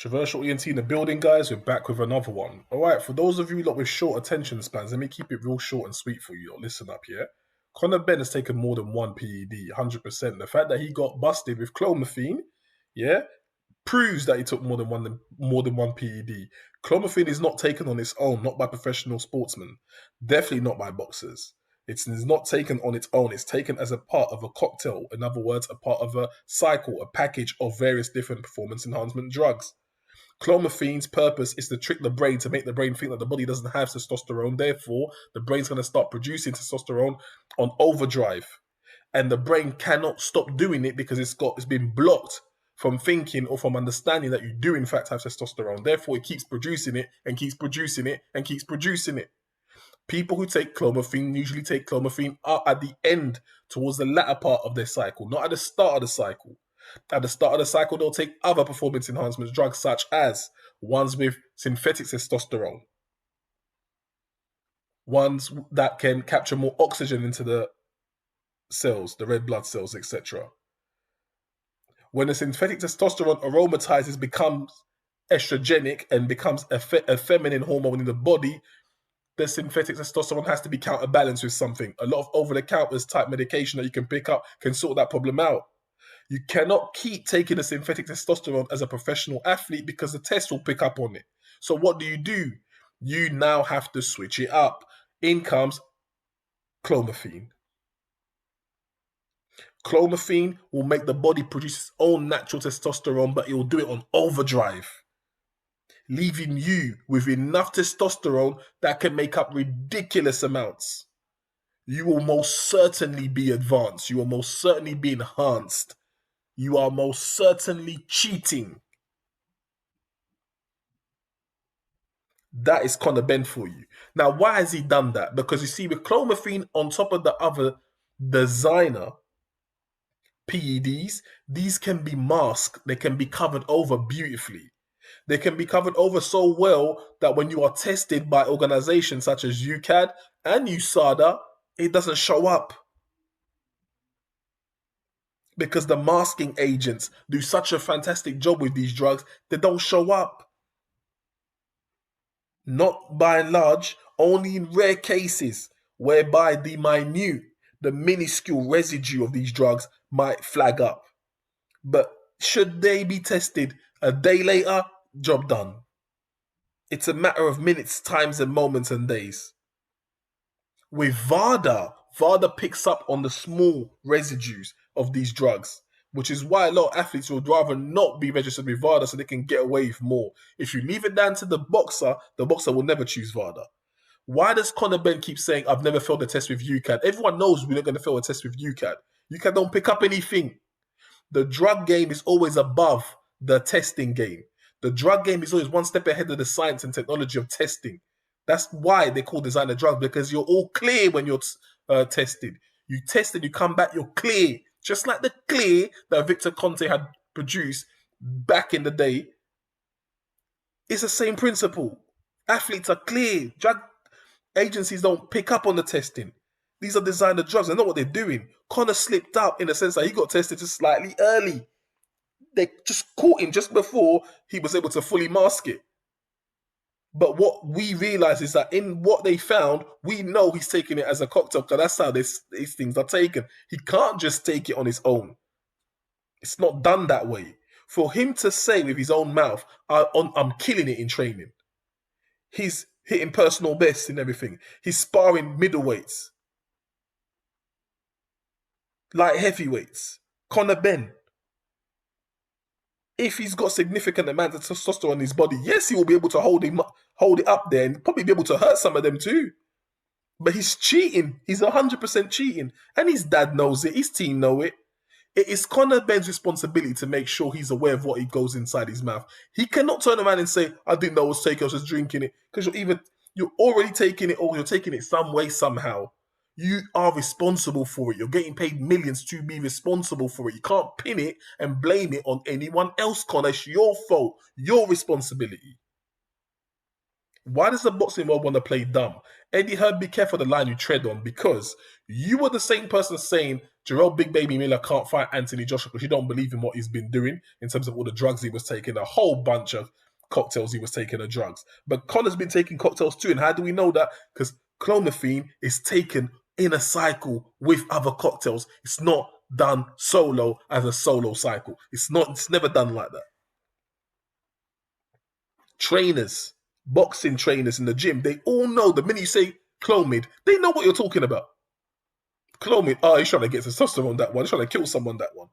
Controversial ENT in the building, guys. We're back with another one. All right, for those of you lot with short attention spans, let me keep it real short and sweet for you. Listen up, yeah? Conor BENN has taken more than one PED, 100%. The fact that he got busted with clomiphene, yeah, proves that he took more than one PED. Clomiphene is not taken on its own, not by professional sportsmen, definitely not by boxers. It's not taken on its own. It's taken as a part of a cocktail. In other words, a part of a cycle, a package of various different performance enhancement drugs. Clomiphene's purpose is to trick the brain to make the brain think that the body doesn't have testosterone. Therefore, the brain's going to start producing testosterone on overdrive, and the brain cannot stop doing it because it's been blocked from thinking or from understanding that you do in fact have testosterone. Therefore, it keeps producing it and keeps producing it and keeps producing it. People who take clomiphene usually take clomiphene at the end, towards the latter part of their cycle, not at the start of the cycle. At the start of the cycle, they'll take other performance enhancement drugs, such as ones with synthetic testosterone, ones that can capture more oxygen into the cells, the red blood cells, etc. When the synthetic testosterone aromatizes, becomes estrogenic, and becomes a feminine hormone in the body, the synthetic testosterone has to be counterbalanced with something. A lot of over-the-counter type medication that you can pick up can sort that problem out. You cannot keep taking the synthetic testosterone as a professional athlete because the test will pick up on it. So what do? You now have to switch it up. In comes clomiphene. Clomiphene will make the body produce its own natural testosterone, but it will do it on overdrive, leaving you with enough testosterone that can make up ridiculous amounts. You will most certainly be advanced. You will most certainly be enhanced. You are most certainly cheating. That is Conor BENN for you. Now, why has he done that? Because you see, with clomiphene on top of the other designer PEDs, these can be masked. They can be covered over beautifully. They can be covered over so well that when you are tested by organizations such as UCAD and USADA, it doesn't show up. Because the masking agents do such a fantastic job with these drugs, they don't show up. Not by and large, only in rare cases whereby the minute, the minuscule residue of these drugs might flag up. But should they be tested a day later, job done. It's a matter of minutes, times, and moments and days. With VADA picks up on the small residues of these drugs, which is why a lot of athletes would rather not be registered with VADA so they can get away with more. If you leave it down to the boxer will never choose VADA. Why does Conor BENN keep saying, I've never failed a test with UCAD? Everyone knows we're not going to fail a test with UCAD. UCAD don't pick up anything. The drug game is always above the testing game. The drug game is always one step ahead of the science and technology of testing. That's why they call designer drugs, because you're all clear when you're tested. You test and you come back, you're clear. Just like the clear that Victor Conte had produced back in the day. It's the same principle. Athletes are clear. Drug agencies don't pick up on the testing. These are designer drugs. They know what they're doing. Conor slipped up in the sense that he got tested just slightly early. They just caught him just before he was able to fully mask it. But what we realize is that in what they found, we know he's taking it as a cocktail, because that's how these things are taken. He can't just take it on his own. It's not done that way. For him to say with his own mouth, I'm killing it in training. He's hitting personal bests and everything. He's sparring middleweights, light heavyweights. Conor BENN, if he's got significant amount of testosterone in his body, yes, he will be able to hold it up there and probably be able to hurt some of them too. But he's cheating. He's 100% cheating. And his dad knows it. His team know it. It is Conor BENN's responsibility to make sure he's aware of what he goes inside his mouth. He cannot turn around and say, I didn't know I was taking, I was just drinking it. Because you're already taking it, or you're taking it some way, somehow. You are responsible for it. You're getting paid millions to be responsible for it. You can't pin it and blame it on anyone else, Conor. It's your fault. Your responsibility. Why does the boxing world want to play dumb? Eddie Hearn, be careful the line you tread on, because you were the same person saying Jarrell Big Baby Miller can't fight Anthony Joshua because you don't believe in what he's been doing in terms of all the drugs he was taking, a whole bunch of cocktails he was taking of drugs. But Conor's been taking cocktails too, and how do we know that? Because clomiphene is taken in a cycle with other cocktails. It's not done solo as a solo cycle. It's never done like that. Trainers, boxing trainers in the gym, they all know the minute you say Clomid, they know what you're talking about. Clomid, oh, he's trying to get testosterone that one, he's trying to kill someone that one.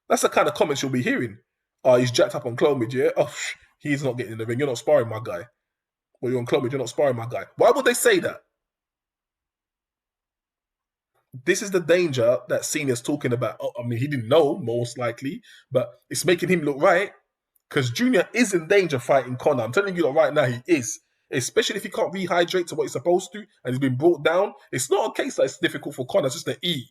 That's the kind of comments you'll be hearing. Oh, he's jacked up on Clomid, yeah? Oh, he's not getting in the ring. You're not sparring my guy. Well, you're on Clomid, you're not sparring my guy. Why would they say that? This is the danger that senior's talking about. Oh, I mean, he didn't know, most likely, but it's making him look right. Because Junior is in danger fighting Conor. I'm telling you that right now, he is. Especially if he can't rehydrate to what he's supposed to and he's been brought down. It's not a case that it's difficult for Conor just to eat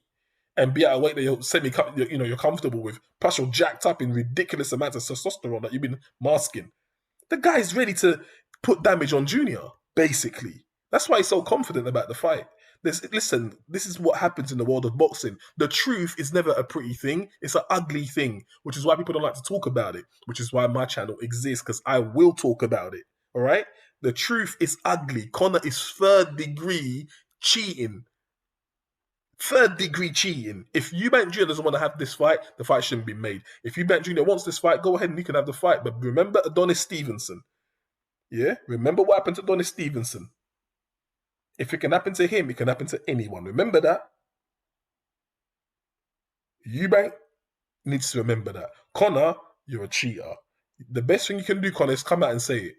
and be at a weight that you're comfortable with. Plus, you're jacked up in ridiculous amounts of testosterone that you've been masking. The guy's ready to put damage on Junior, basically. That's why he's so confident about the fight. Listen, this is what happens in the world of boxing. The truth is never a pretty thing. It's an ugly thing, which is why people don't like to talk about it, which is why my channel exists, because I will talk about it. All right? The truth is ugly. Conor is third degree cheating. Third degree cheating. If Eubank Jr. doesn't want to have this fight, the fight shouldn't be made. If Eubank Jr. wants this fight, go ahead and you can have the fight. But remember Adonis Stevenson. Yeah? Remember what happened to Adonis Stevenson. If it can happen to him, it can happen to anyone. Remember that. Eubank needs to remember that. Conor, you're a cheater. The best thing you can do, Conor, is come out and say it.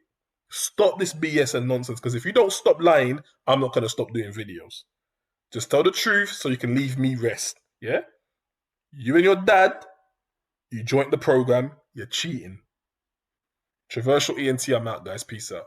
Stop this BS and nonsense, because if you don't stop lying, I'm not going to stop doing videos. Just tell the truth so you can leave me rest. Yeah? You and your dad, you joined the program, you're cheating. Traversal ENT, I'm out, guys. Peace out.